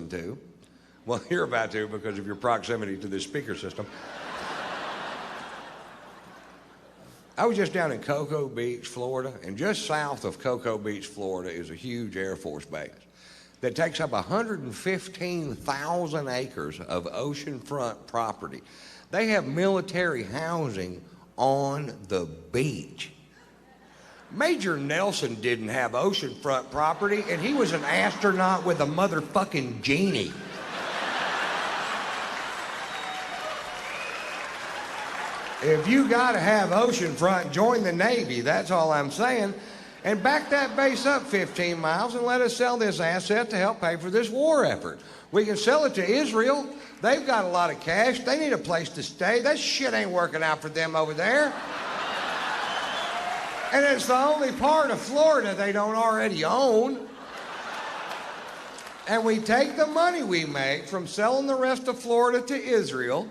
listen to. Well, you're about to because of your proximity to this speaker system. I was just down in Cocoa Beach, Florida, and just south of Cocoa Beach, Florida is a huge Air Force base that takes up 115,000 acres of oceanfront property. They have military housing on the beach. Major Nelson didn't have oceanfront property, and he was an astronaut with a motherfucking genie. If you gotta have oceanfront, join the Navy, that's all I'm saying. And back that base up 15 miles and let us sell this asset to help pay for this war effort. We can sell it to Israel. They've got a lot of cash. They need a place to stay. That shit ain't working out for them over there. And it's the only part of Florida they don't already own. And we take the money we make from selling the rest of Florida to Israel.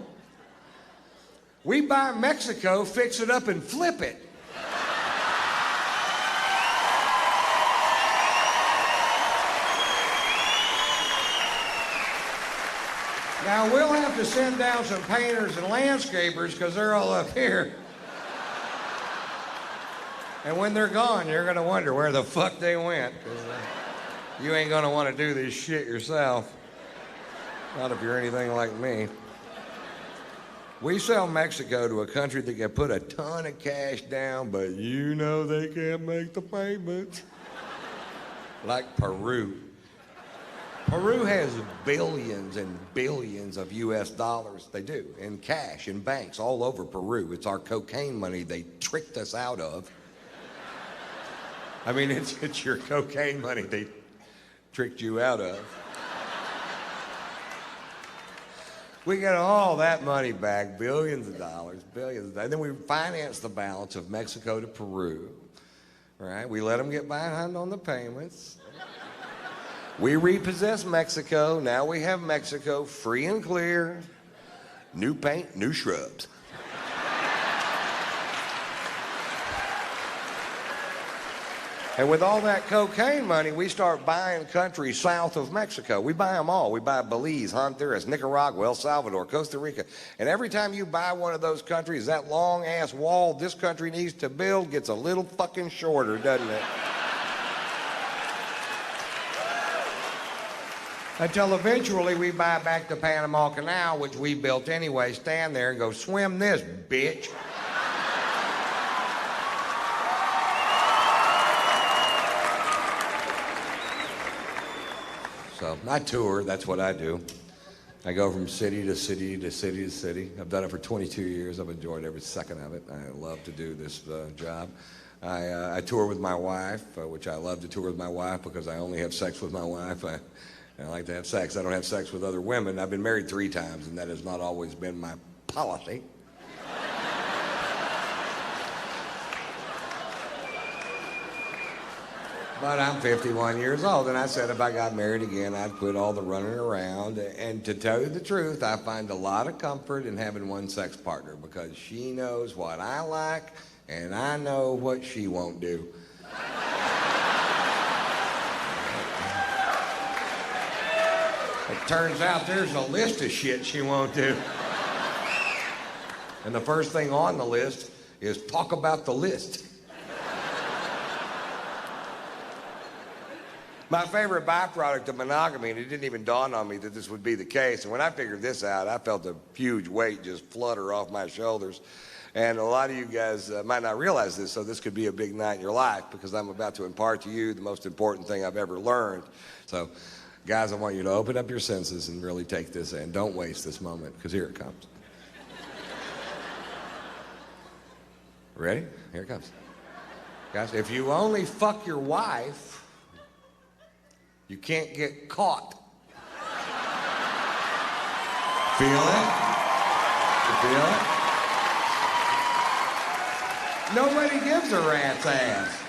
We buy Mexico, fix it up, and flip it. Now, we'll have to send down some painters and landscapers because they're all up here. And when they're gone, you're going to wonder where the fuck they went. You ain't going to want to do this shit yourself. Not if you're anything like me. We sell Mexico to a country that can put a ton of cash down, but you know they can't make the payments. Like Peru. Peru has billions and billions of US dollars, they do, in cash, in banks all over Peru. It's our cocaine money they tricked us out of. I mean, it's your cocaine money they tricked you out of. We get all that money back, billions of dollars, billions. And then we finance the balance of Mexico to Peru, right? We let them get behind on the payments. We repossess Mexico. Now we have Mexico free and clear. New paint, new shrubs. And with all that cocaine money, we start buying countries south of Mexico. We buy them all. We buy Belize, Honduras, Nicaragua, El Salvador, Costa Rica. And every time you buy one of those countries, that long-ass wall this country needs to build gets a little fucking shorter, doesn't it? Until eventually we buy back the Panama Canal, which we built anyway, stand there and go, swim this, bitch. So I tour, that's what I do. I go from city to city to city to city. I've done it for 22 years. I've enjoyed every second of it. I love to do this job. I tour with my wife, which I love to tour with my wife because I only have sex with my wife. I like to have sex. I don't have sex with other women. I've been married 3 times, and that has not always been my policy. But I'm 51 years old, and I said if I got married again, I'd quit all the running around. And to tell you the truth, I find a lot of comfort in having one sex partner because she knows what I like, and I know what she won't do. It turns out there's a list of shit she won't do. And the first thing on the list is talk about the list. My favorite byproduct of monogamy, and it didn't even dawn on me that this would be the case, and when I figured this out, I felt a huge weight just flutter off my shoulders. And a lot of you guys might not realize this, so this could be a big night in your life because I'm about to impart to you the most important thing I've ever learned. So, guys, I want you to open up your senses and really take this in. Don't waste this moment, because here it comes. Ready? Here it comes. Guys, if you only fuck your wife, you can't get caught. Feel it? You feel it? Nobody gives a rat's ass.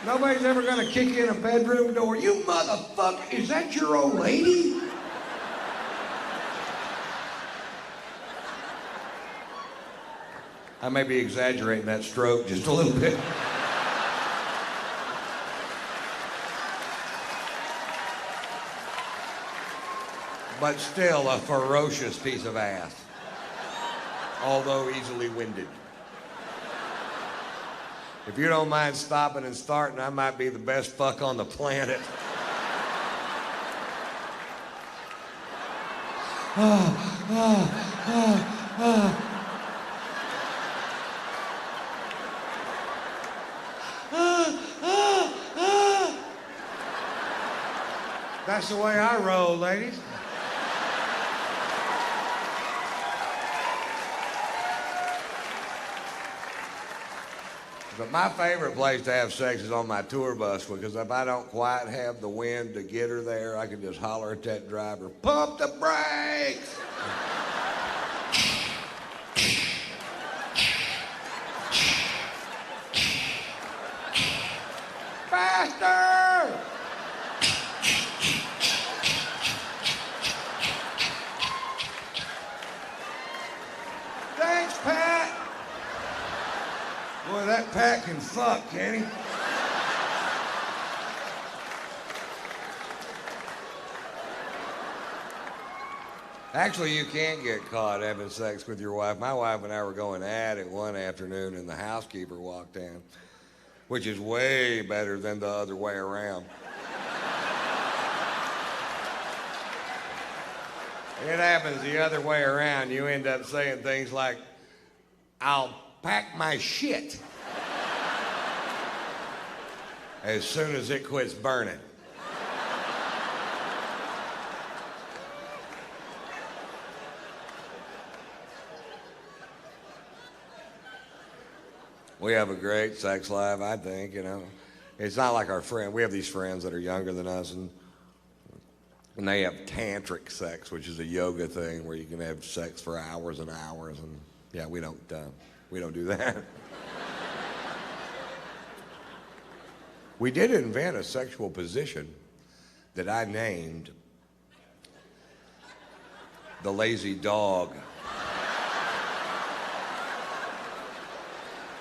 Nobody's ever gonna kick in a bedroom door. You motherfucker, is that your old lady? I may be exaggerating that stroke just a little bit. but still a ferocious piece of ass, although easily winded. If you don't mind stopping and starting, I might be the best fuck on the planet. That's the way I roll, ladies. But my favorite place to have sex is on my tour bus, because if I don't quite have the wind to get her there, I can just holler at that driver, "Pump the brakes!" Faster! Thanks, Pat. Boy, that Pat can fuck, can he? Actually, you can't get caught having sex with your wife. My wife and I were going at it one afternoon, and the housekeeper walked in, which is way better than the other way around. It happens the other way around. You end up saying things like, "I'll pack my shit as soon as it quits burning." We have a great sex life, I think, you know. It's not like our friend. We have these friends that are younger than us, and they have tantric sex, which is a yoga thing where you can have sex for hours and hours, and yeah, we don't do that. We did invent a sexual position that I named the lazy dog.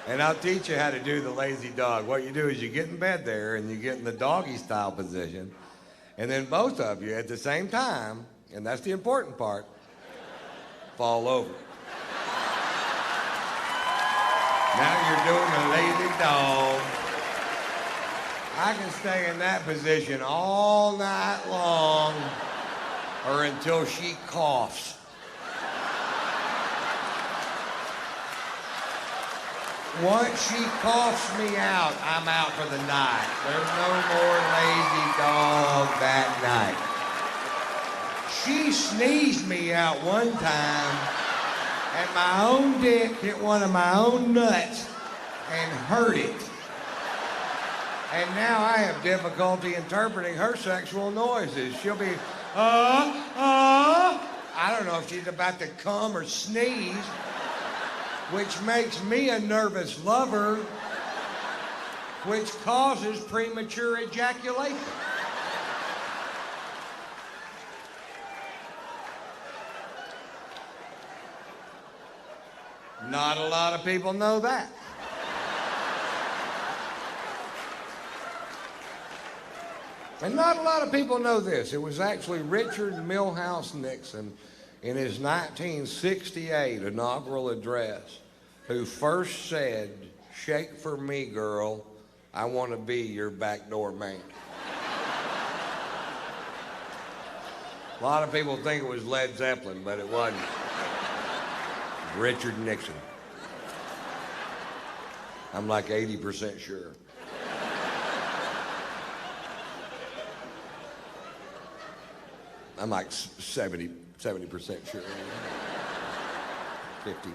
And I'll teach you how to do the lazy dog. What you do is you get in bed there and you get in the doggy style position, and then both of you at the same time, and that's the important part, fall over. Now you're doing the lazy dog. I can stay in that position all night long or until she coughs. Once she coughs me out, I'm out for the night. There's no more lazy dog that night. She sneezed me out one time, and my own dick hit one of my own nuts and hurt it. And now I have difficulty interpreting her sexual noises. She'll be, I don't know if she's about to come or sneeze, which makes me a nervous lover, which causes premature ejaculation. Not a lot of people know that. And not a lot of people know this. It was actually Richard Milhouse Nixon in his 1968 inaugural address who first said, "Shake for me, girl. I want to be your backdoor man." A lot of people think it was Led Zeppelin, but it wasn't. Richard Nixon. I'm like 80% sure. I'm like 70% sure. 50.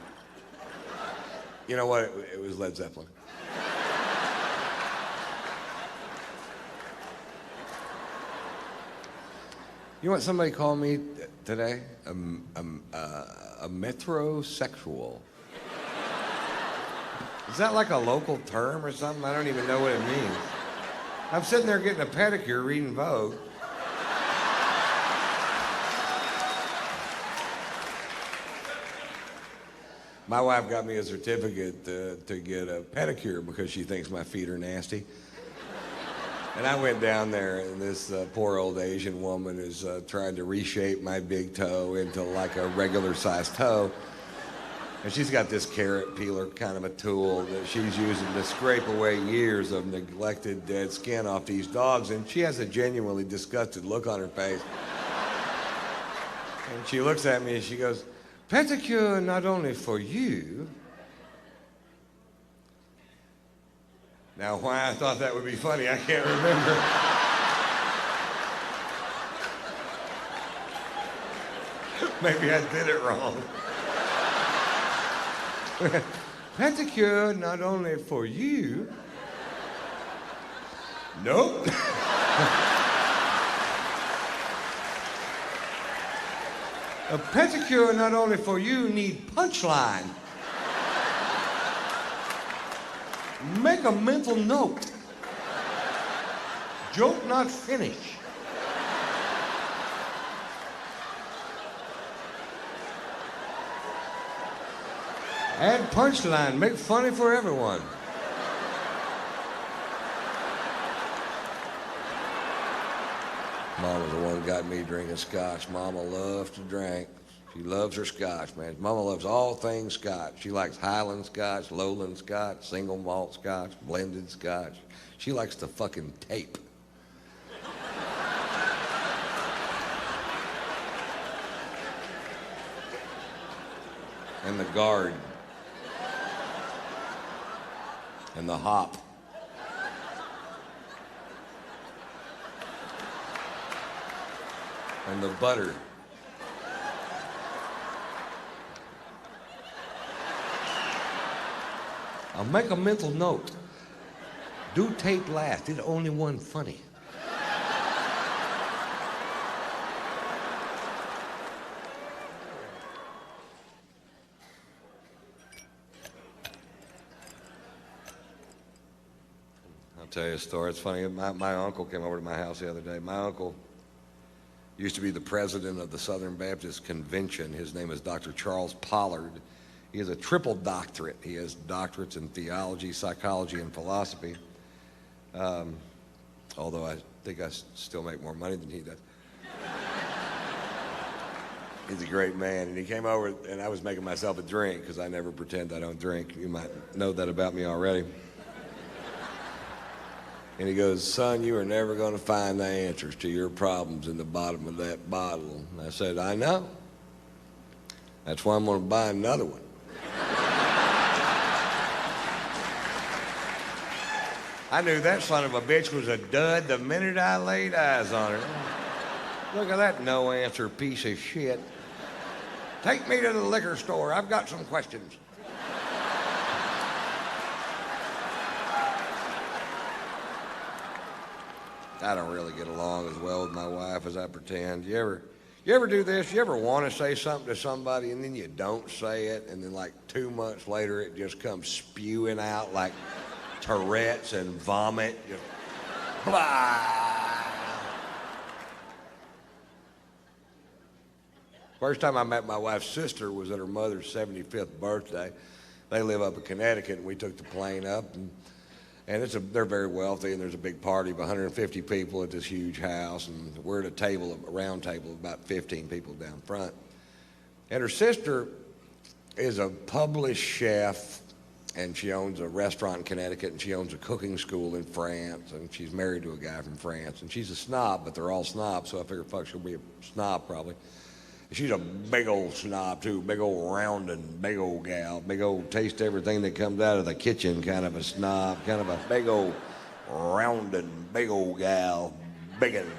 You know what? It was Led Zeppelin. You know what somebody called me today? A metrosexual. Is that like a local term or something? I don't even know what it means. I'm sitting there getting a pedicure reading Vogue. My wife got me a certificate to get a pedicure because she thinks my feet are nasty. And I went down there, and this poor old Asian woman is trying to reshape my big toe into like a regular sized toe. And she's got this carrot peeler kind of a tool that she's using to scrape away years of neglected dead skin off these dogs. And she has a genuinely disgusted look on her face. And she looks at me and she goes, "Pedicure not only for you." Now, why I thought that would be funny, I can't remember. Maybe I did it wrong. Pedicure not only for you. Nope. A pedicure not only for you need punchline. Make a mental note. Joke not finish. Add punchline. Make funny for everyone. Mama's the one who got me drinking scotch. Mama loves to drink. She loves her scotch, man. Mama loves all things scotch. She likes Highland scotch, Lowland scotch, single malt scotch, blended scotch. She likes to fucking tape. And the guard. And the hop. And the butter. I'll make a mental note. Do tape last. It's only one funny. I'll tell you a story. It's funny. My uncle came over to my house the other day. My uncle used to be the president of the Southern Baptist Convention. His name is Dr. Charles Pollard. He has a triple doctorate. He has doctorates in theology, psychology, and philosophy. Although I think I still make more money than he does. He's a great man. And he came over, and I was making myself a drink because I never pretend I don't drink. You might know that about me already. And he goes, "Son, you are never going to find the answers to your problems in the bottom of that bottle." And I said, "I know. That's why I'm going to buy another one." I knew that son of a bitch was a dud the minute I laid eyes on her. Look at that no-answer piece of shit. Take me to the liquor store. I've got some questions. I don't really get along as well with my wife as I pretend. You ever do this? You ever want to say something to somebody and then you don't say it, and then like 2 months later it just comes spewing out like Tourette's and vomit? Just blah. First time I met my wife's sister was at her mother's 75th birthday. They live up in Connecticut, and we took the plane up, and they're very wealthy, and there's a big party of 150 people at this huge house, and we're at a round table of about 15 people down front. And her sister is a published chef, and she owns a restaurant in Connecticut, and she owns a cooking school in France, and she's married to a guy from France. And she's a snob, but they're all snobs, so I figure, fuck, she'll be a snob probably. She's a big old snob, too, big old rounding, big old gal, big old taste everything that comes out of the kitchen kind of a snob, kind of a big old rounding, big old gal, big and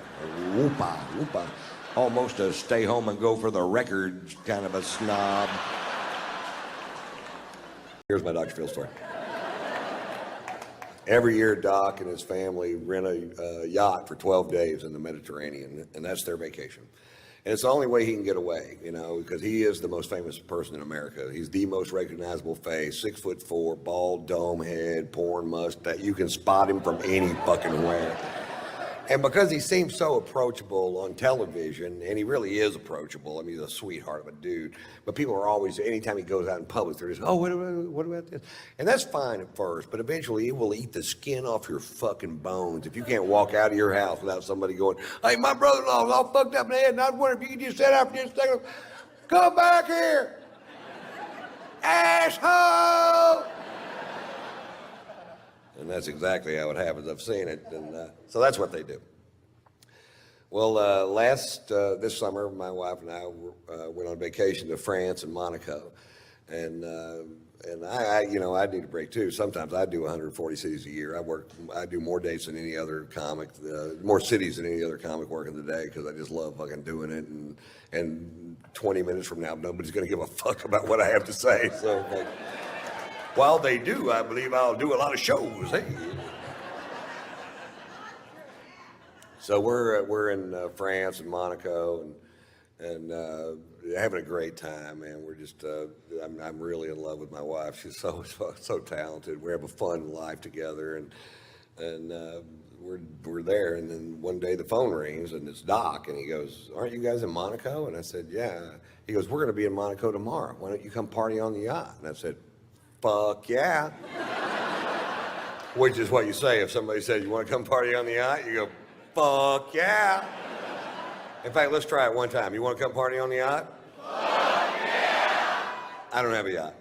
whoopah, whoopah. Almost a stay home and go for the records kind of a snob. Here's my Dr. Phil story. Every year, Doc and his family rent a yacht for 12 days in the Mediterranean, and that's their vacation. And it's the only way he can get away, because he is the most famous person in America. He's the most recognizable face, 6'4", bald dome head, porn mustache. You can spot him from any fucking where. And because he seems so approachable on television, and he really is approachable, I mean, he's a sweetheart of a dude, but people are always, anytime he goes out in public, they're just, oh, what about this? And that's fine at first, but eventually it will eat the skin off your fucking bones if you can't walk out of your house without somebody going, hey, my brother-in-law's all fucked up in the head, and I was wondering if you could just sit out for just a second. Come back here, asshole! And that's exactly how it happens. I've seen it, and so that's what they do. Well, this summer, my wife and I went on vacation to France and Monaco, and I need a break too. Sometimes I do 140 cities a year. I do more dates than any other comic, more cities than any other comic working the day because I just love fucking doing it. And 20 minutes from now, nobody's gonna give a fuck about what I have to say. So. While they do, I believe I'll do a lot of shows. Hey. So we're in France and Monaco and having a great time, man. We're just I'm really in love with my wife. She's so talented. We have a fun life together, and we're there. And then one day the phone rings and it's Doc, and he goes, "Aren't you guys in Monaco?" And I said, "Yeah." He goes, "We're going to be in Monaco tomorrow. Why don't you come party on the yacht?" And I said, fuck yeah. Which is what you say if somebody says, you want to come party on the yacht? You go, fuck yeah. In fact, let's try it one time. You want to come party on the yacht? Fuck yeah. I don't have a yacht.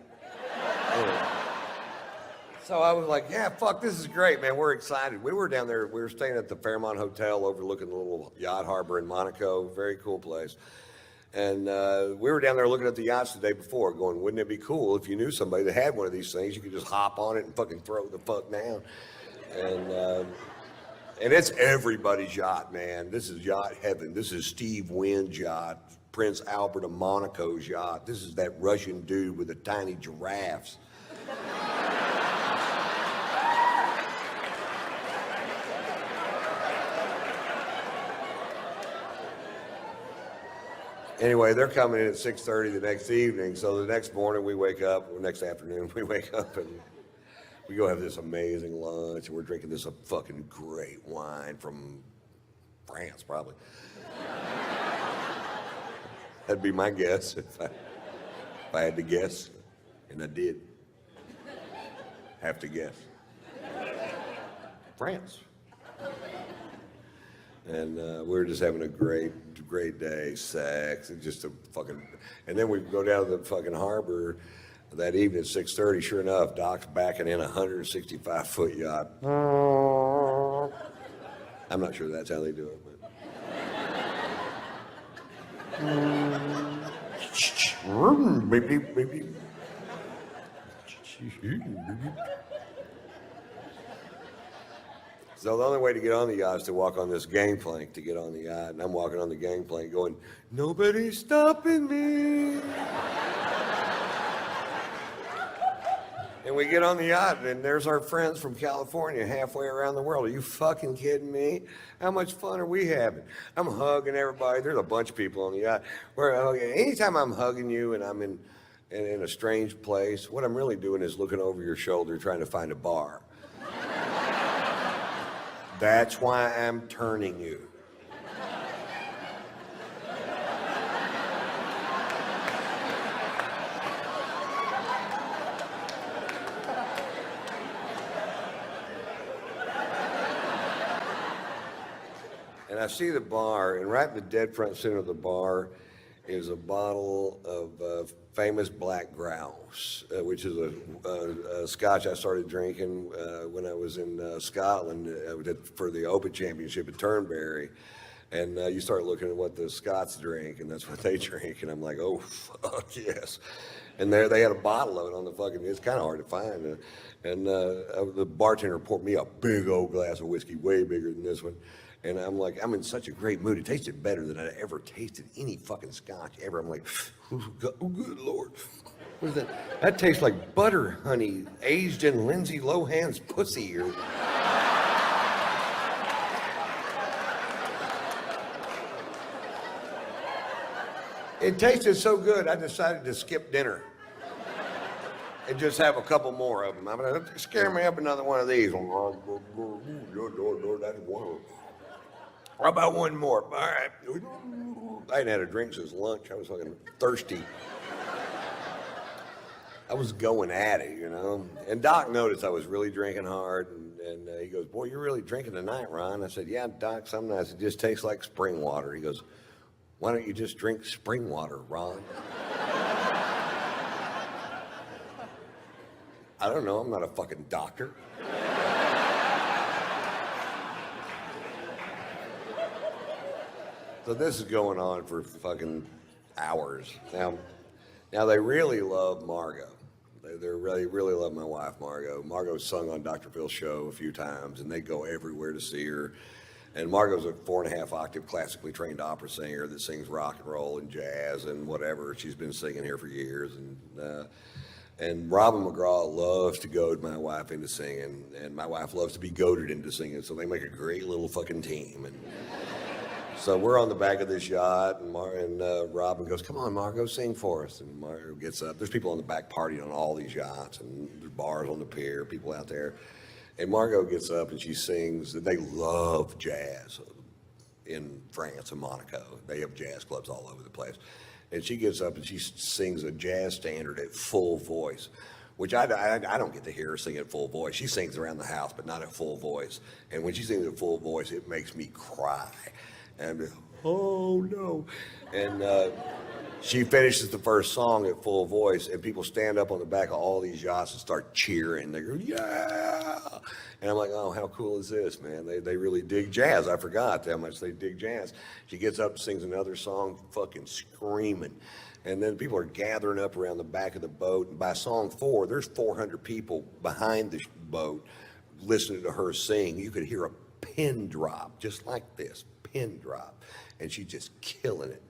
So I was like, yeah, fuck, this is great, man. We're excited. We were down there. We were staying at the Fairmont Hotel overlooking the little yacht harbor in Monaco. Very cool place. And we were down there looking at the yachts the day before, going, wouldn't it be cool if you knew somebody that had one of these things? You could just hop on it and fucking throw it the fuck down. And it's everybody's yacht, man. This is yacht heaven. This is Steve Wynn's yacht, Prince Albert of Monaco's yacht. This is that Russian dude with the tiny giraffes. Anyway, they're coming in at 6:30 the next evening. So the next morning we wake up, or next afternoon we wake up and we go have this amazing lunch. And we're drinking this fucking great wine from France, probably. That'd be my guess if I had to guess, and I did have to guess. France. And we were just having a great day, sex, and just a fucking, and then we go down to the fucking harbor that evening at 6:30, sure enough, Doc's backing in a 165-foot yacht. I'm not sure that's how they do it, but. Maybe. So the only way to get on the yacht is to walk on this gangplank to get on the yacht. And I'm walking on the gangplank going, nobody's stopping me. And we get on the yacht, and there's our friends from California halfway around the world. Are you fucking kidding me? How much fun are we having? I'm hugging everybody. There's a bunch of people on the yacht. Anytime I'm hugging you and I'm in a strange place, what I'm really doing is looking over your shoulder trying to find a bar. That's why I'm turning you. And I see the bar, and right in the dead front center of the bar is a bottle of famous black grouse, which is a scotch I started drinking when I was in Scotland for the Open Championship at Turnberry. And you start looking at what the Scots drink, and that's what they drink. And I'm like, oh, fuck, yes. And there they had a bottle of it on the fucking, it's kind of hard to find. And the bartender poured me a big old glass of whiskey, way bigger than this one. And I'm like, I'm in such a great mood. It tasted better than I'd ever tasted any fucking scotch ever. I'm like, oh, good Lord. What is that? That tastes like butter honey aged in Lindsay Lohan's pussy. It tasted so good, I decided to skip dinner and just have a couple more of them. I'm gonna scare me up another one of these. That's one. How about one more? All right. I hadn't had a drink since lunch. I was fucking thirsty. I was going at it, you know. And Doc noticed I was really drinking hard, and he goes, "Boy, you're really drinking tonight, Ron." I said, "Yeah, Doc, some nights it just tastes like spring water." He goes, "Why don't you just drink spring water, Ron?" I don't know. I'm not a fucking doctor. So this is going on for fucking hours. Now they really love Margot. They really love my wife, Margot. Margot's sung on Dr. Phil's show a few times, and they go everywhere to see her. And Margot's a 4.5 octave classically trained opera singer that sings rock and roll and jazz and whatever. She's been singing here for years. And Robin McGraw loves to goad my wife into singing, and my wife loves to be goaded into singing, so they make a great little fucking team. And so we're on the back of this yacht, and Robin goes, "Come on, Margot, sing for us." And Margot gets up. There's people on the back partying on all these yachts, and there's bars on the pier, people out there. And Margot gets up and she sings. They love jazz in France and Monaco. They have jazz clubs all over the place. And she gets up and she sings a jazz standard at full voice, which I don't get to hear her sing at full voice. She sings around the house, but not at full voice. And when she sings at full voice, it makes me cry. And oh no. And she finishes the first song at full voice, and people stand up on the back of all these yachts and start cheering. They go, "Yeah!" And I'm like, "Oh, how cool is this, man? They really dig jazz." I forgot how much they dig jazz. She gets up and sings another song, fucking screaming. And then people are gathering up around the back of the boat. And by song 4, there's 400 people behind the boat listening to her sing. You could hear a pin drop, just like this, pin drop. And she's just killing it.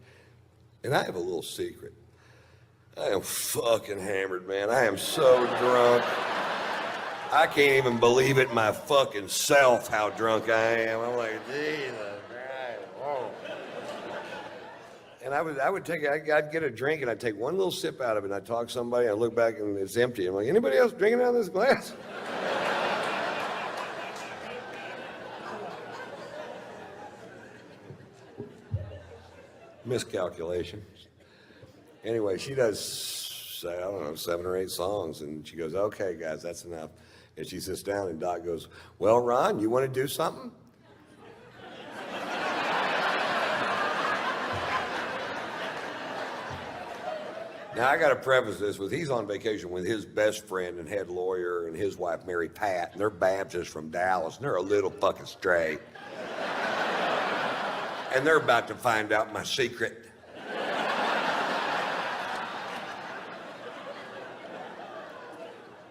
And I have a little secret. I am fucking hammered, man. I am so drunk. I can't even believe it my fucking self how drunk I am. I'm like, Jesus Christ. Whoa. And I'd get a drink and I'd take one little sip out of it and I'd talk to somebody, I'd look back and it's empty. I'm like, "Anybody else drinking out of this glass?" Miscalculation. Anyway, she does, I don't know, 7 or 8 songs, and she goes, "Okay, guys, that's enough." And she sits down, and Doc goes, "Well, Ron, you want to do something?" Now, I got to preface this with he's on vacation with his best friend and head lawyer and his wife, Mary Pat, and they're Baptists from Dallas, and they're a little fucking straight. And they're about to find out my secret.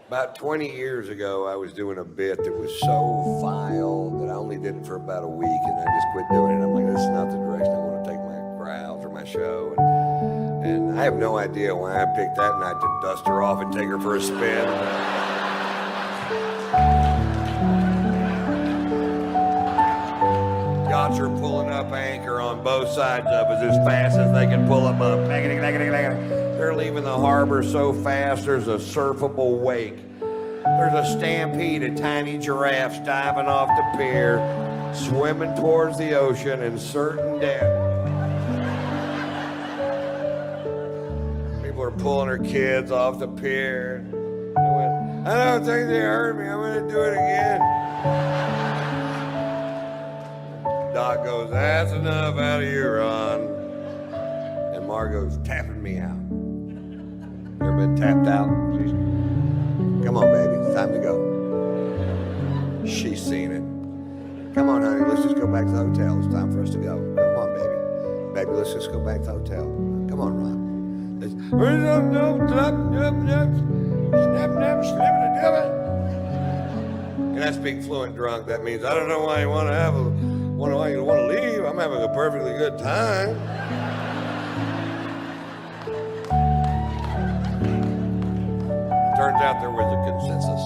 About 20 years ago, I was doing a bit that was so vile that I only did it for about a week, and I just quit doing it. I'm like, this is not the direction I want to take my crowds or my show. And I have no idea why I picked that night to dust her off and take her for a spin. Yachts are pulling up anchor on both sides of us as fast as they can pull them up. They're leaving the harbor so fast there's a surfable wake. There's a stampede of tiny giraffes diving off the pier, swimming towards the ocean in certain death. People are pulling their kids off the pier. I don't think they hurt me. I'm going to do it again. Doc goes, "That's enough out of you, Ron." And Margot's tapping me out. You ever been tapped out? Come on, baby, it's time to go. She's seen it. "Come on, honey, let's just go back to the hotel. It's time for us to go. Come on, baby. Baby, let's just go back to the hotel. Come on, Ron." And I speak fluent drunk. That means I don't know why you want to leave. I'm having a perfectly good time. Turns out there was a consensus.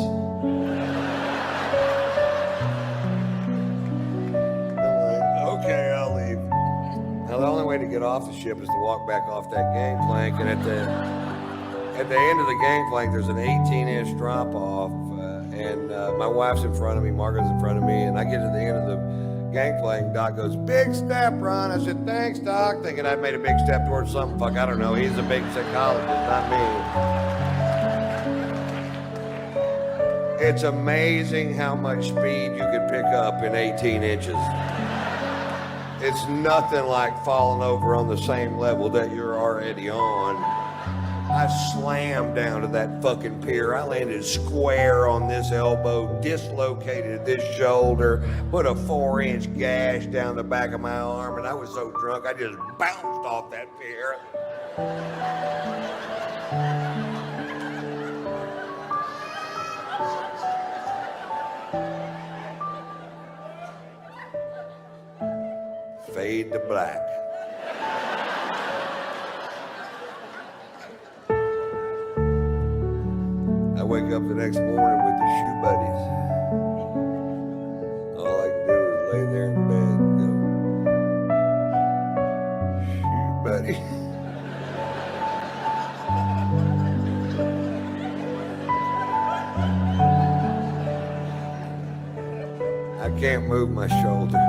I'm like, "Okay, I'll leave." Now the only way to get off the ship is to walk back off that gangplank, and at the end of the gangplank there's an 18-inch drop off, and my wife's in front of me, Margaret's in front of me, and I get to the end of the gangplank. Doc goes, big step, Ron. I said, thanks, Doc, thinking I'd made a big step towards something. Fuck, I don't know. He's a big psychologist, not me. It's amazing how much speed you can pick up in 18 inches. It's nothing like falling over on the same level that you're already on. I slammed down to that fucking pier. I landed square on this elbow, dislocated this shoulder, put a 4-inch gash down the back of my arm, and I was so drunk I just bounced off that pier. Fade to black. I wake up the next morning with the shoe buddies. All I can do is lay there in bed and go, shoe buddy. I can't move my shoulder.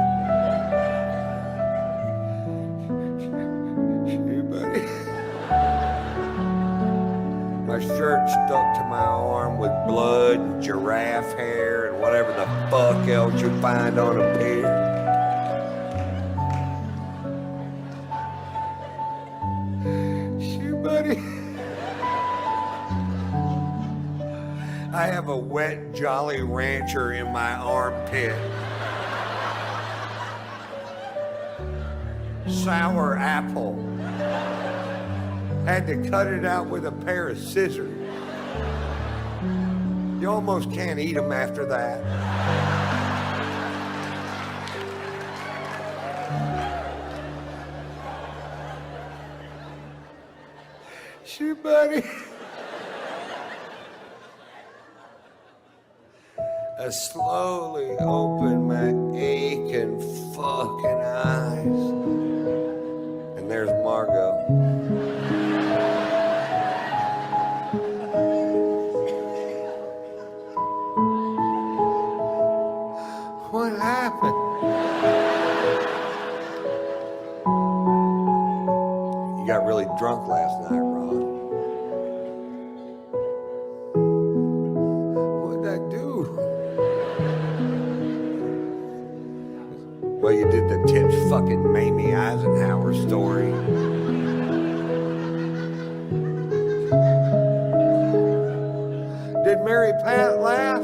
My shirt stuck to my arm with blood and giraffe hair and whatever the fuck else you find on a pier. Shoe buddy. I have a wet Jolly Rancher in my armpit. Sour apple. Had to cut it out with a pair of scissors. You almost can't eat them after that. Shoot, buddy. I slowly opened my aching fucking eyes. And there's Margot. What happened? You got really drunk last night, Ron. What'd I do? Well, you did the Tim fucking Mamie Eisenhower story. Did Mary Pat laugh?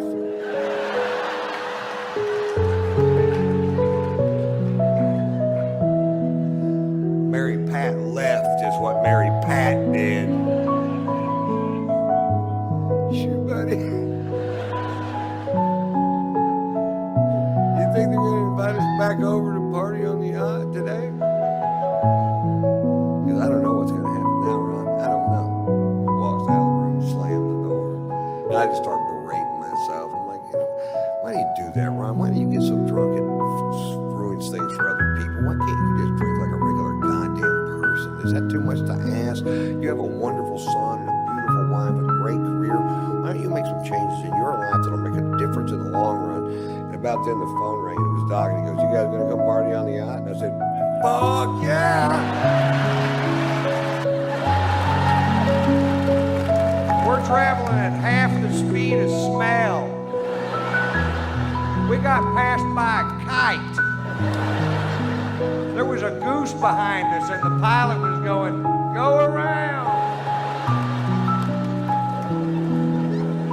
Mary Pat left is what Mary Pat did. Shoot, buddy. You think they're gonna invite us back over to party on the yacht today? Because I don't know what's gonna happen now, Ron. I don't know. Walks out of the room, slams the door. And I just start berating myself. I'm like, why do you do that, Ron? Why do you get so drunk and ruins things for other people? Why can't you just drink like a regular goddamn person? Is that too much to ask? You have a wonderful son and a beautiful wife, a great career. Why don't you make some changes in your life that'll make a difference in the long run? And about then the phone rang. It was Doc, and he goes, you guys gonna come party on the yacht? And I said, fuck yeah! We're traveling at half the speed of smell. We got passed by a kite. There was a goose behind us, and the pilot was going, go around.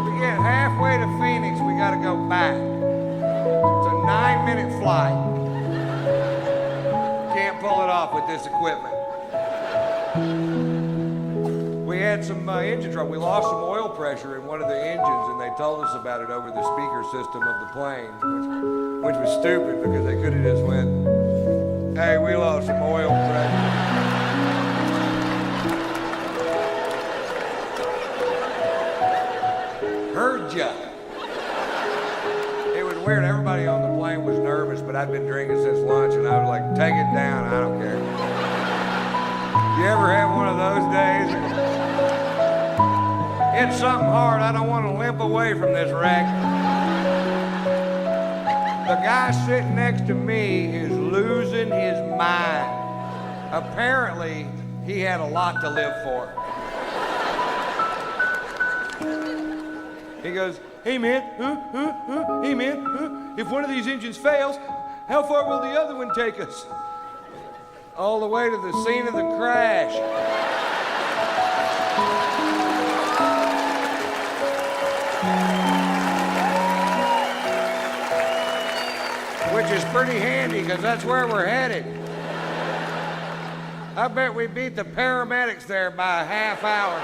We get halfway to Phoenix, we gotta go back. It's a 9-minute flight. Can't pull it off with this equipment. We had some engine trouble. We lost some oil pressure in one of the engines, and they told us about it over the speaker system of the plane, which was stupid because they could have just went, hey, we lost some oil pressure. Heard ya. It was weird. Everybody on the plane was nervous, but I'd been drinking since lunch, and I was like, take it down. I don't care. You ever have one of those days? It's something hard. I don't want to limp away from this wreck. The guy sitting next to me is losing his mind. Apparently, he had a lot to live for. He goes, hey man, hey man, if one of these engines fails, how far will the other one take us? All the way to the scene of the crash. Which is pretty handy, because that's where we're headed. I bet we beat the paramedics there by a half hour.